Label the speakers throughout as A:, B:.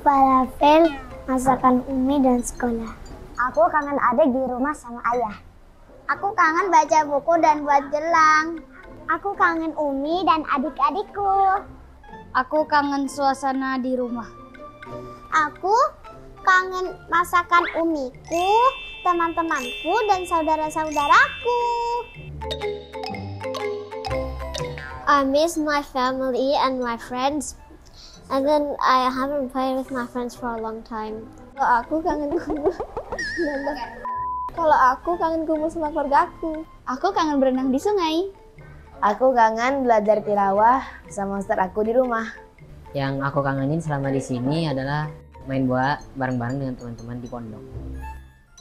A: Falafel, masakan Umi dan sekolah. Aku kangen adik di rumah sama ayah. Aku kangen baca buku dan buat gelang. Aku kangen Umi dan adik-adikku.
B: Aku kangen suasana di rumah.
A: Aku kangen masakan Umiku, teman-temanku, dan saudara-saudaraku. I miss my family and my friends. And then I haven't played with my friends for a long time. Kalau aku kangen kumpul. Kalau aku kangen kumpul sama keluargaku.
B: Aku kangen berenang di sungai.
C: Aku kangen belajar tilawah sama ustaz aku di rumah.
D: Yang aku kangenin selama di sini adalah main bola bareng-bareng dengan teman-teman di pondok.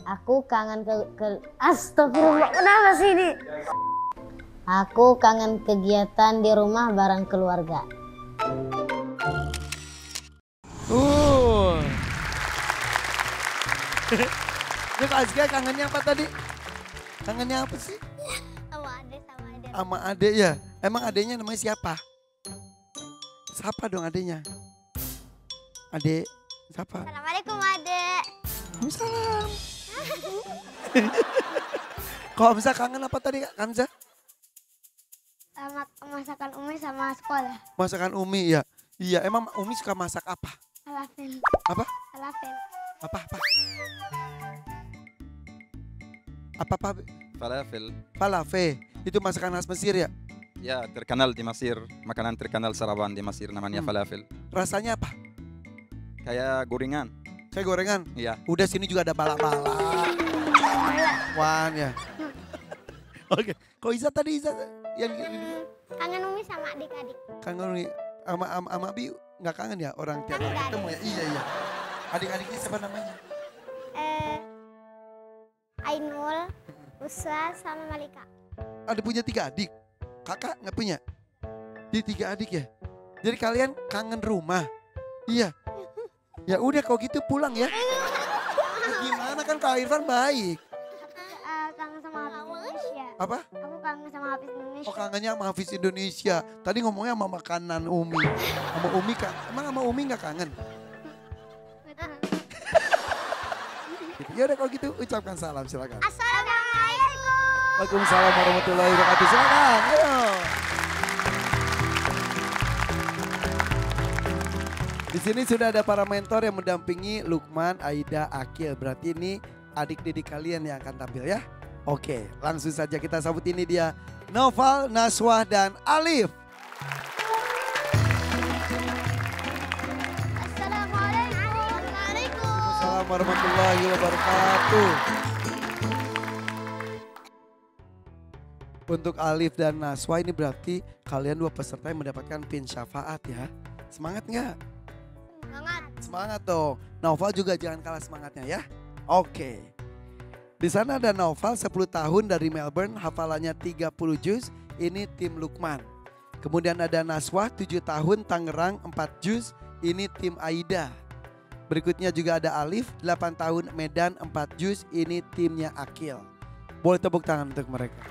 C: Aku kangen Astagfirullah, kenapa sih ini? Aku kangen kegiatan di rumah bareng keluarga.
E: Ya Kak Azka kangennya apa tadi? Kangennya apa sih? Sama adek ya? Emang adeknya namanya siapa? Siapa dong adeknya? Adek, siapa?
A: Assalamualaikum adek.
E: Waalaikumsalam. Kalau Hamzah kangen apa tadi Kak Hamzah?
A: Sama masakan Umi sama sekolah.
E: Masakan Umi ya? Iya, emang Umi suka masak apa?
A: Falafel.
E: Apa?
A: Falafel.
E: Apa? Apa?
F: Falafel.
E: Falafel. Itu masakan khas Mesir ya?
F: Ya, terkenal di Mesir. Makanan terkenal sarapan di Mesir namanya falafel.
E: Rasanya apa?
F: Kayak gorengan.
E: Kayak gorengan?
F: Iya.
E: Udah sini juga ada bala-bala. Wan ya. Oke. Kok Iza tadi yang
A: Kangen Umi sama adik-adik.
E: kangen Umi sama Abi nggak kangen ya orang tiap hari ketemu ya? Iya. Adik-adiknya siapa namanya?
A: Ainul, Uswa, sama Malika.
E: Ada punya 3 adik. Kakak nggak punya? Jadi 3 adik ya? Jadi kalian kangen rumah? Iya. Ya udah kalau gitu pulang ya. Gimana kan Kak Irfan baik.
A: Kangen sama Hafiz Indonesia.
E: Apa?
A: Aku kangen sama Hafiz Indonesia.
E: Oh kangennya sama Hafiz Indonesia. Tadi ngomongnya sama makanan Umi. Sama Umi Kak. Emang sama Umi nggak kangen? Ya udah kalau gitu ucapkan salam silakan.
A: Assalamualaikum.
E: Waalaikumsalam warahmatullahi wabarakatuh. Silakan. Ayo. Di sini sudah ada para mentor yang mendampingi Lukman, Aida, Akil. Berarti ini adik didik kalian yang akan tampil ya. Oke, langsung saja kita sambut ini dia Naufal, Naswah, dan Alif. Assalamualaikum warahmatullahi wabarakatuh. Untuk Alif dan Naswa ini berarti kalian 2 peserta yang mendapatkan pin syafaat ya. Semangat nggak? Semangat dong. Naufal juga jangan kalah semangatnya ya. Oke. Di sana ada Naufal 10 tahun dari Melbourne, hafalannya 30 juz. Ini tim Lukman. Kemudian ada Naswah 7 tahun Tangerang 4 juz. Ini tim Aida. Berikutnya juga ada Alif 8 tahun Medan 4 juz. Ini timnya Akil. Boleh tepuk tangan untuk mereka.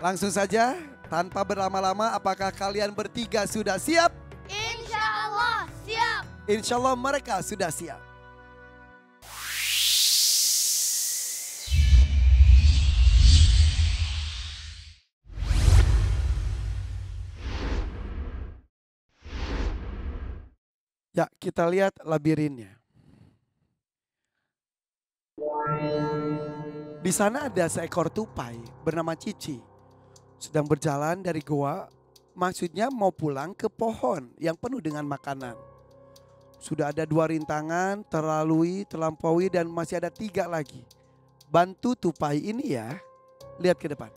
E: Langsung saja tanpa berlama-lama, apakah kalian bertiga sudah siap?
A: Insya Allah siap.
E: Insya Allah mereka sudah siap. Ya, kita lihat labirinnya. Di sana ada seekor tupai bernama Cici. Sedang berjalan dari goa, maksudnya mau pulang ke pohon yang penuh dengan makanan. Sudah ada 2 rintangan, terlampaui dan masih ada 3 lagi. Bantu tupai ini ya, lihat ke depan.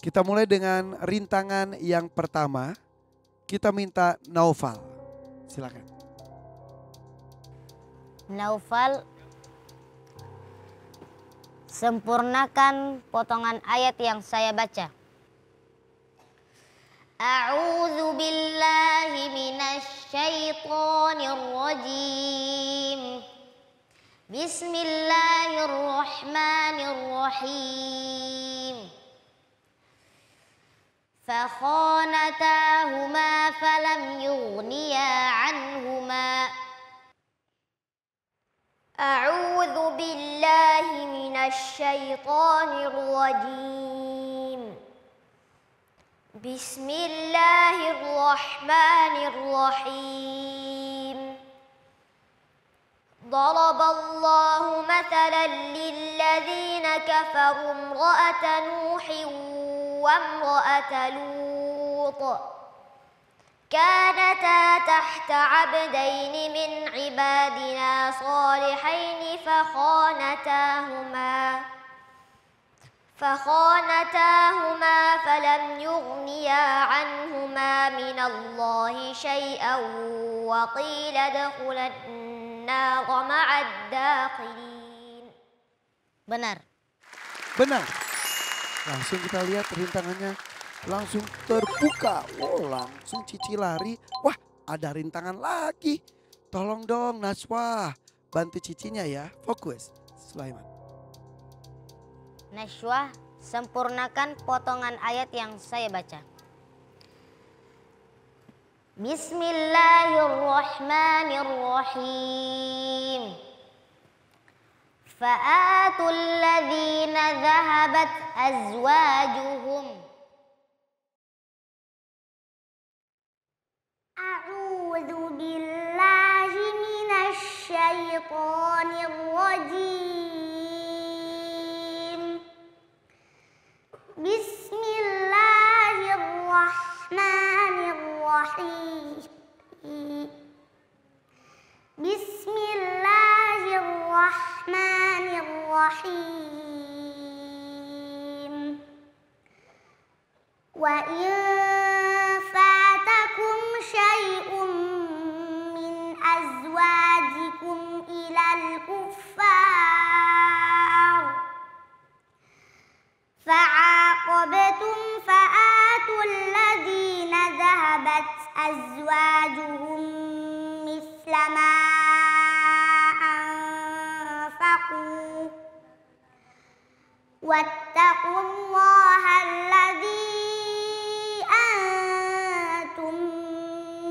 E: Kita mulai dengan rintangan yang pertama. Kita minta Naufal, silakan.
C: Naufal, sempurnakan potongan ayat yang saya baca. A'udzu billahi minasy syaithanir rajim. Bismillahirrahmanirrahim.
G: الرحيم فخانتاهما فلم يغنيا عنهما أعوذ بالله من الشيطان الرجيم بسم الله الرحمن الرحيم ضرب الله مثلا للذين كفروا امرأة نوح وامرأة لوط كانتا تحت عبدين من عبادنا صالحين فخانتاهما فلم يغنيا عنهما من الله شيئا وقيل ادخلا النار مع الداخلين. Benar.
E: Benar. Langsung kita lihat rintangannya langsung terbuka. Oh, langsung Cici lari. Wah, ada rintangan lagi. Tolong dong Najwa, bantu Cicinya ya. Fokus. Sulaiman.
G: Najwa, sempurnakan potongan ayat yang saya baca. Bismillahirrahmanirrahim. Fa'atul ladzina dhahabat azwajuhum. A'udzu billahi minasy syaithanir rajim. Bismillahirrahmanirrahim. Bismillahirrahmanirrahim. Wa in fatakum syai'un min azwajikum ilal kuffar fa'aqabtum fa'atul ladzina dhahabat azwajuhum misla ma anfaqu wattaqullaha alladzi antum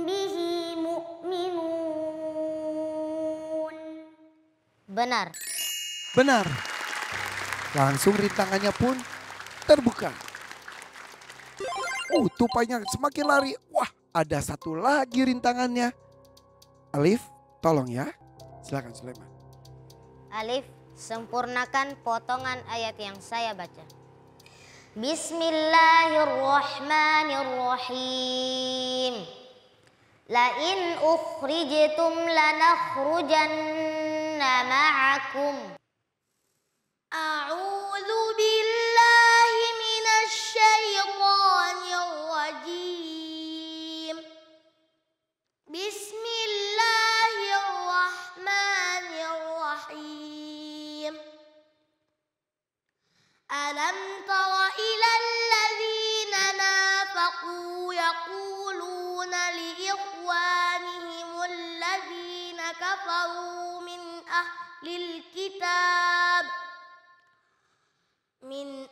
G: bihi mu'minun. Benar.
E: Benar. Langsung rintangannya pun terbuka. Tupainya semakin lari. Wah, ada satu lagi rintangannya. Alif, tolong ya. Silakan Sulaiman.
G: Alif, sempurnakan potongan ayat yang saya baca. Bismillahirrahmanirrahim. La in ukhrijtum lanakhrujanna ma'akum. A'udzu billahi minasy syaithanir rajim. Bismillahirrahmanirrahim. Alam tara ilal ladzina nafaqu yaquluna li ikhwanihim alladzina kafaru min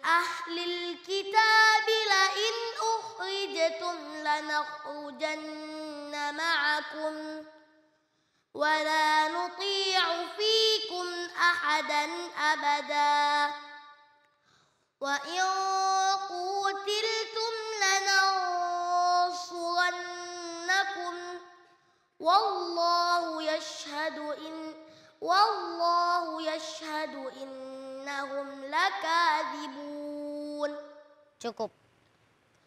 G: ahlil kitab la in ukhrijtum lanakhrujanna ma'akum wa la nuti'u fikum ahadan abada wa in qutiltum lanansurannakum wallahu yashhadu innahum lakadzibun. Cukup.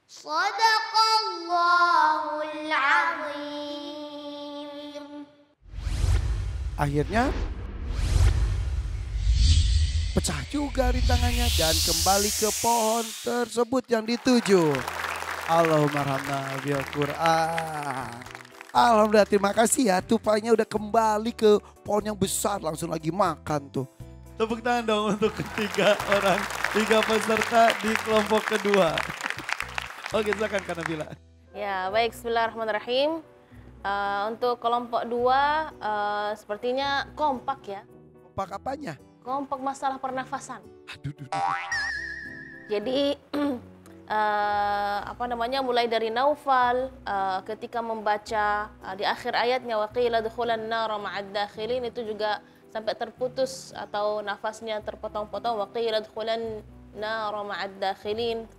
G: Shadaqallahul azim.
E: Akhirnya pecah juga rintangannya dan kembali ke pohon tersebut yang dituju. Allahumma rahmna bil Qur'an. Alhamdulillah, terima kasih ya, tupainya udah kembali ke pohon yang besar, langsung lagi makan tuh. Tepuk tangan dong untuk tiga peserta di kelompok kedua. Oke, silakan Kak Nabila.
H: Ya, baik, bismillahirrahmanirrahim. Untuk kelompok 2 sepertinya kompak ya.
E: Kompak apanya?
H: kompak masalah pernafasan.
E: Aduh.
H: Jadi mulai dari Naufal ketika membaca di akhir ayatnya waqila dukhulan nar ma'ad dakhilin, itu juga sampai terputus atau nafasnya terpotong-potong, waqila dukhulan nar ma'ad dakhilin.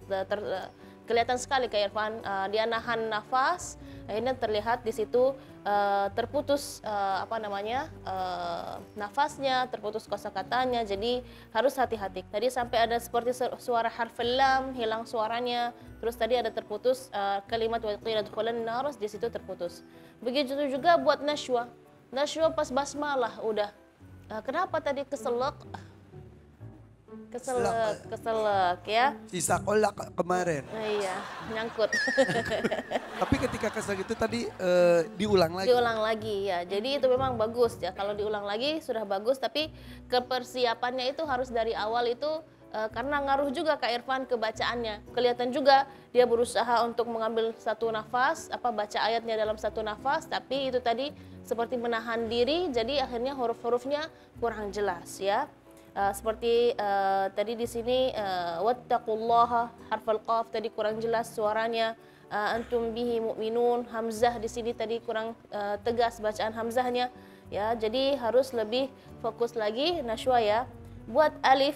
H: Kelihatan sekali Kak Irfan, dia nahan nafas, akhirnya terlihat di situ terputus nafasnya, terputus kosakatanya, jadi harus hati-hati. Tadi sampai ada seperti suara harf lam, hilang suaranya, terus tadi ada terputus kalimat wa qila dukhulan nar, di situ terputus. Begitu juga buat nasywa. Nasywa pas basmalah udah. Kenapa tadi keselak ya?
E: Sisa kolak kemarin.
H: Iya, nyangkut.
E: Tapi ketika kesel itu tadi diulang lagi.
H: Diulang lagi ya. Jadi itu memang bagus ya. Kalau diulang lagi sudah bagus, tapi kepersiapannya itu harus dari awal itu karena ngaruh juga Kak Irfan ke bacaannya. Kelihatan juga dia berusaha untuk mengambil satu nafas, baca ayatnya dalam satu nafas, tapi itu tadi seperti menahan diri, jadi akhirnya huruf-hurufnya kurang jelas ya. Seperti tadi di sini wattaqullaha, harfal qaf tadi kurang jelas suaranya, antum bihi mu'minun, hamzah di sini tadi kurang tegas bacaan hamzahnya ya. Jadi harus lebih fokus lagi nasywa ya. Buat alif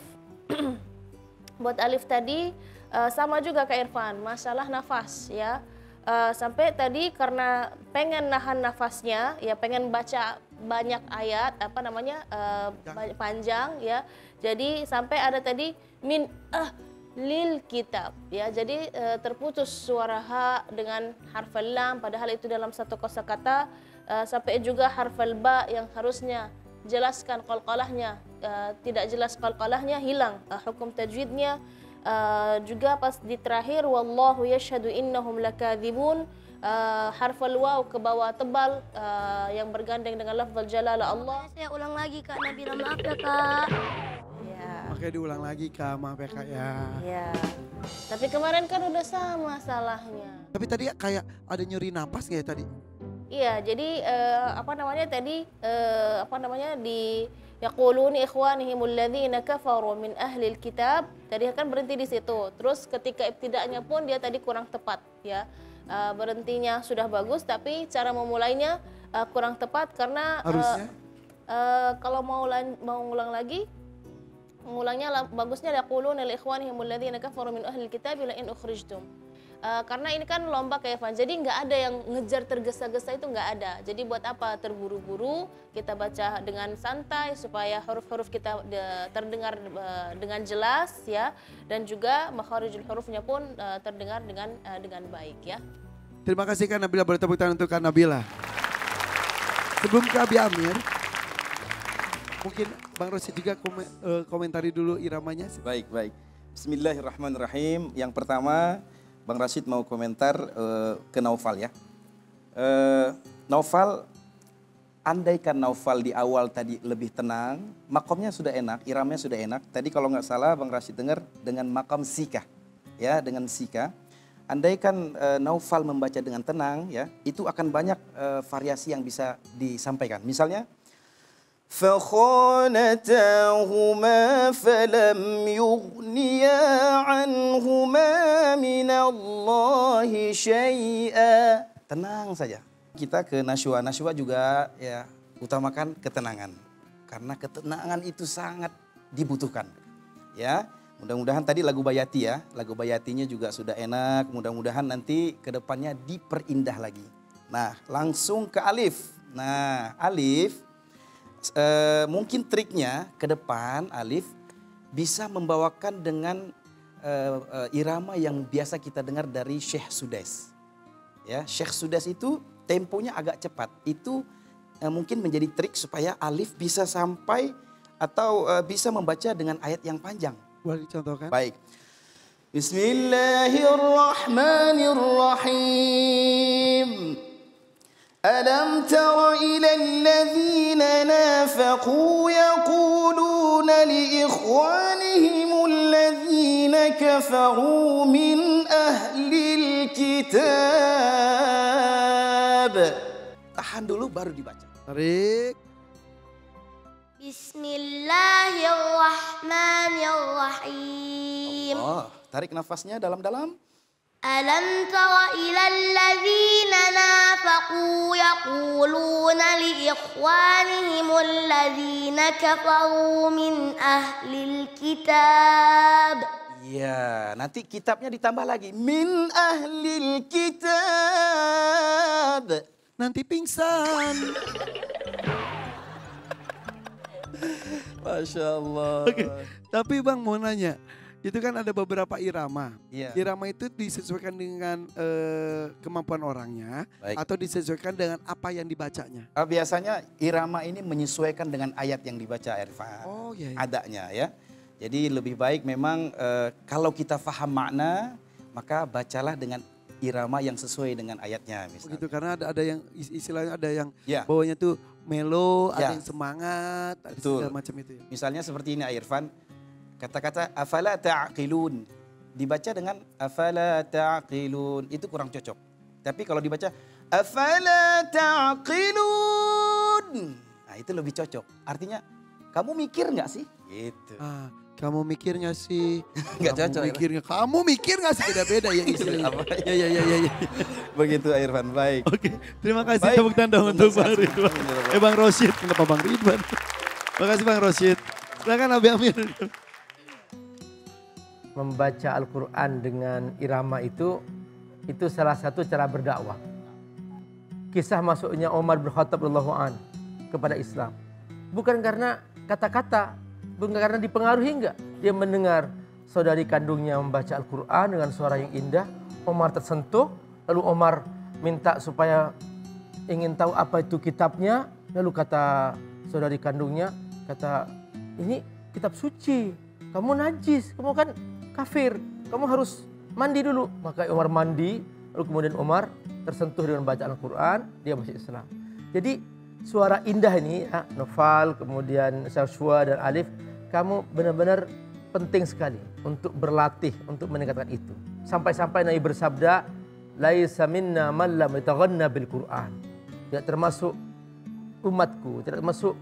H: buat alif tadi sama juga Kak Irfan, masalah nafas ya. Sampai tadi karena pengen nahan nafasnya ya, pengen baca banyak ayat panjang ya, jadi sampai ada tadi min lil kitab ya, jadi terputus suara ha dengan harfal lam, padahal itu dalam satu kosakata. Sampai juga harfal ba yang harusnya jelaskan qalqalahnya, tidak jelas qalqalahnya, hilang hukum tajwidnya. Juga pas di terakhir wallahu yashhadu innahum lakadzibun, harfal waw ke bawah tebal yang bergandeng dengan lafzul jalalah Allah.
A: Saya ulang lagi Kak Nabila, maaf ya Kak.
H: Ya.
E: Makanya diulang lagi Kak, maaf ya Kak ya.
H: Ya. Tapi kemarin kan udah sama salahnya.
E: Tapi tadi kayak ada nyeri napas nggak ya tadi?
H: Iya, jadi di yaquluni ikhwanihimul ladzina kafaru min ahlil kitab, tadi kan berhenti di situ. Terus ketika ibtida'nya pun dia tadi kurang tepat ya. Berhentinya sudah bagus tapi cara memulainya kurang tepat karena
E: Harusnya
H: kalau mau ngulang lagi, mengulangnya bagusnya yaquluna li ikhwanihimul ladzina kafaru min ahlil kitab la in ukhrijtum. Karena ini kan lomba kayak Evan, jadi nggak ada yang ngejar tergesa-gesa, itu nggak ada. Jadi buat apa terburu-buru, kita baca dengan santai supaya huruf-huruf kita terdengar dengan jelas ya, dan juga makharijul hurufnya pun terdengar dengan baik ya.
E: terima kasih Kak Nabila, boleh tepuk tangan untuk Kak Nabila. Sebelum ke Abi Amir, mungkin Bang Rosid juga komentari dulu iramanya.
I: Baik. Bismillahirrahmanirrahim. Yang pertama Bang Rashid mau komentar ke Naufal ya. Naufal, andaikan Naufal di awal tadi lebih tenang, makomnya sudah enak, iramnya sudah enak. Tadi kalau nggak salah Bang Rashid dengar dengan makom sika, ya dengan sika. Andaikan Naufal membaca dengan tenang, ya itu akan banyak variasi yang bisa disampaikan. Misalnya, فخانتاهما فلم يغنيا عنهما من الله شيئا. Tenang saja. Kita ke nasywa. Nasywa juga ya utamakan ketenangan. Karena ketenangan itu sangat dibutuhkan. Ya, mudah-mudahan tadi lagu Bayati ya. Lagu Bayatinya juga sudah enak. Mudah-mudahan nanti ke depannya diperindah lagi. Nah, langsung ke alif. Nah, alif mungkin triknya ke depan alif bisa membawakan dengan irama yang biasa kita dengar dari Syekh Sudais. Ya, Syekh Sudais itu temponya agak cepat. Itu mungkin menjadi trik supaya alif bisa sampai atau bisa membaca dengan ayat yang panjang.
E: Boleh dicontohkan?
I: Baik. Bismillahirrahmanirrahim. ألم تر إلى الذين نافقوا يقولون لإخوانهم الذين كفروا من أهل الكتاب. Tahan dulu baru dibaca.
E: Tarik.
G: Bismillahirrahmanirrahim.
I: Oh, tarik nafasnya dalam-dalam.
G: Alam tara ilal ladzina nafaqu yaquluna li ikhwanihim alladzina kafaru min ahlil kitab.
I: Ya, nanti kitabnya ditambah lagi. Min ahlil kitab.
E: Nanti pingsan.
I: Masya Allah.
E: Oke, tapi Bang mau nanya, itu kan ada beberapa irama.
I: Iya.
E: Irama itu disesuaikan dengan kemampuan orangnya,
I: Baik.
E: atau disesuaikan dengan apa yang dibacanya.
I: Biasanya irama ini menyesuaikan dengan ayat yang dibaca Irfan.
E: Oh iya.
I: Adanya ya. Jadi lebih baik memang kalau kita faham makna, maka bacalah dengan irama yang sesuai dengan ayatnya misalnya.
E: Begitu, karena ada yang istilahnya ada yang
I: Ya.
E: bawahnya tuh melo,
I: Ya.
E: ada yang semangat, ada
I: Betul.
E: segala macam itu. Ya.
I: Misalnya seperti ini Irfan, kata-kata afala ta'qilun dibaca dengan afala ta'qilun itu kurang cocok. Tapi kalau dibaca afala ta'qilun, nah itu lebih cocok. Artinya kamu mikir nggak sih? Gitu.
E: Kamu mikir nggak sih?
I: Nggak
E: Kamu
I: cocok.
E: mikirnya, kamu mikir nggak sih? Beda-beda ya istilahnya. Ya.
I: Begitu Irfan, baik.
E: Oke, terima kasih
I: Baik.
E: tepuk tangan untuk Bang Ridwan. Bang Rosyid, kenapa Bang Ridwan? Terima kasih Bang Rosyid. Silakan Abi Amir.
J: Membaca Al-Quran dengan irama itu salah satu cara berdakwah. Kisah masuknya Umar bin Khattab radhiyallahu an kepada Islam. Bukan karena kata-kata, bukan karena dipengaruhi, enggak. Dia mendengar saudari kandungnya membaca Al-Quran dengan suara yang indah. Umar tersentuh, lalu Umar minta supaya ingin tahu apa itu kitabnya. Lalu kata saudari kandungnya, kata, ini kitab suci, kamu najis, kamu kan kafir, kamu harus mandi dulu. Maka Umar mandi, lalu kemudian Umar tersentuh dengan bacaan Al-Quran, dia masuk Islam. Jadi suara indah ini, Nofal, kemudian Syashwa dan Alif, kamu benar-benar penting sekali untuk berlatih, untuk meningkatkan itu. Sampai-sampai Nabi bersabda, laisa minna man lam yataghanna bil Quran. Tidak termasuk umatku, tidak termasuk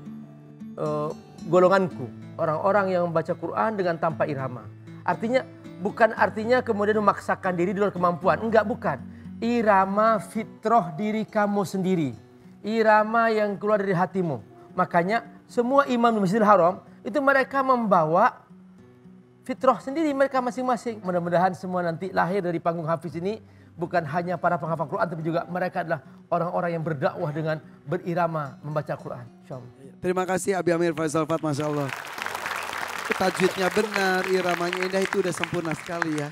J: golonganku, orang-orang yang membaca Quran dengan tanpa irama. Artinya bukan artinya kemudian memaksakan diri di luar kemampuan. Enggak, bukan. Irama fitrah diri kamu sendiri. Irama yang keluar dari hatimu. Makanya semua imam di Masjidil Haram itu mereka membawa fitrah sendiri mereka masing-masing. Mudah-mudahan semua nanti lahir dari panggung Hafiz ini bukan hanya para penghafal Quran, tapi juga mereka adalah orang-orang yang berdakwah dengan berirama membaca Quran. Insyaallah.
E: Terima kasih Abi Amir Faisal Fat, Masya Allah. Tajwidnya benar, iramanya indah, itu udah sempurna sekali ya.